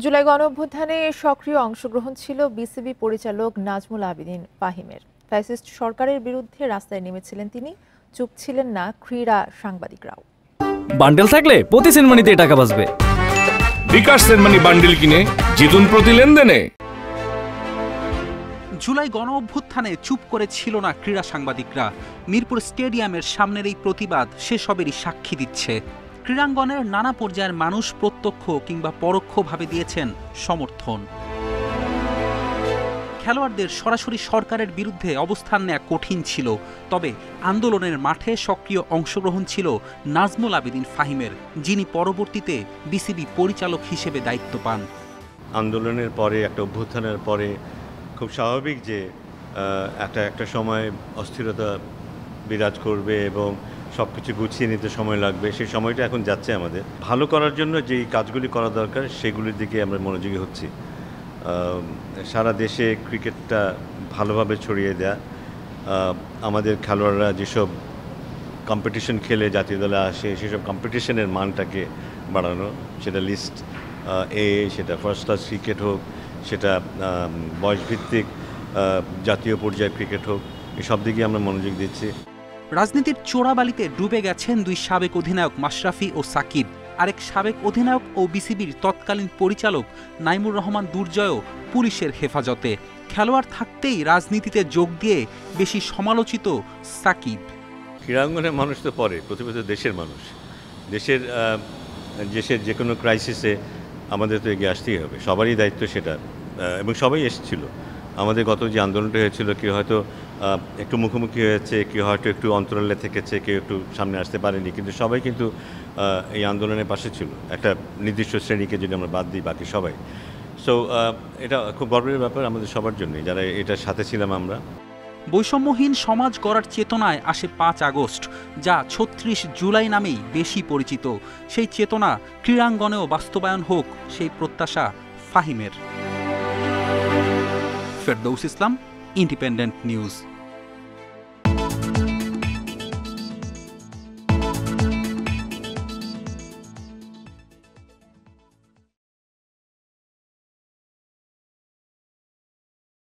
জুলাই গণঅভ্যুত্থানে সক্রিয় অংশগ্রহণ ছিল বিসিবি পরিচালক নাজমুল আবেদীন ফাহিমের। ফ্যাসিস্ট সরকারের বিরুদ্ধে রাস্তায় নেমেছিলেন তিনি, চুপ ছিলেন না ক্রীড়া সাংবাদিকরাও। বান্ডেল থাকলে প্রতি সেনমানিতে টাকা বাঁচবে। বিকাশ সেনমানি বান্ডেল কিনে জিতুন প্রতি লেনদেনে। জুলাই গণঅভ্যুত্থানে চুপ করে ছিল না ক্রীড়া সাংবাদিকরা। মিরপুর স্টেডিয়ামের সামনের এই প্রতিবাদ সেসবেরই সাক্ষী দিচ্ছে। ক্রীড়াঙ্গনের নানা পর্যায়ের মানুষ প্রত্যক্ষ কিংবা পরোক্ষভাবে দিয়েছেন সমর্থন। খেলোয়াড়দের সরাসরি সরকারের বিরুদ্ধে অবস্থান নেওয়া কঠিন ছিল, তবে আন্দোলনের মাঠে সক্রিয় অংশগ্রহণ ছিল নাজমুল আবেদীন ফাহিমের, যিনি পরবর্তীতে বিসিবি পরিচালক হিসেবে দায়িত্ব পান। আন্দোলনের পরে, একটা অভ্যুত্থানের পরে খুব স্বাভাবিক যে একটা সময় অস্থিরতা বিরাজ করবে এবং সব কিছু গুছিয়ে নিতে সময় লাগবে। সেই সময়টা এখন যাচ্ছে। আমাদের ভালো করার জন্য যেই কাজগুলি করা দরকার সেগুলির দিকে আমরা মনোযোগী হচ্ছি। সারা দেশে ক্রিকেটটা ভালোভাবে ছড়িয়ে দেয়া, আমাদের খেলোয়াড়রা যেসব কম্পিটিশন খেলে জাতীয় দলে আসে সেসব কম্পিটিশনের মানটাকে বাড়ানো, সেটা লিস্ট এ, সেটা ফার্স্ট ক্লাস ক্রিকেট হোক, সেটা বয়সভিত্তিক জাতীয় পর্যায়ের ক্রিকেট হোক, এসব দিকে আমরা মনোযোগ দিচ্ছি। রাজনীতির চোরাবালিতে ডুবে গেছেন দুই সাবেক অধিনায়ক মাশরাফি ও সাকিব। আরেক সাবেক অধিনায়ক ও বিসিবির তৎকালীন পরিচালক নাইমুর রহমান দুর্জয়ও পুলিশের হেফাজতে। খেলোয়াড় থাকতেই রাজনীতিতে যোগ দিয়ে বেশি সমালোচিত সাকিব। ক্রীড়াঙ্গনের মানুষ তো পরে, প্রতিপক্ষ দেশের মানুষ। দেশের যে কোনো ক্রাইসিসে আমাদের তো এগিয়ে আসতেই হবে, সবারই দায়িত্ব সেটা, এবং সবাই এসেছিল। আমাদের গত যে আন্দোলনটা হয়েছিল, কেউ হয়তো একটু মুখোমুখি হয়েছে, কেউ হয়তো একটু অন্তরালে থেকেছে, কেউ একটু সামনে আসতে পারেনি, কিন্তু সবাই কিন্তু এই আন্দোলনের পাশে ছিল। একটা নির্দিষ্ট শ্রেণীকে যদি আমরা বাদ দিই, বাকি সবাই। সো এটা খুব গর্বের ব্যাপার আমাদের সবার জন্যই, যারা এটার সাথে ছিলাম আমরা। বৈষম্যহীন সমাজ গড়ার চেতনায় আসে 5 আগস্ট, যা 36 জুলাই নামেই বেশি পরিচিত। সেই চেতনা ক্রীড়াঙ্গনেও বাস্তবায়ন হোক, সেই প্রত্যাশা ফাহিমের। ফেরদৌস ইসলাম, ইন্ডিপেন্ডেন্ট নিউজ।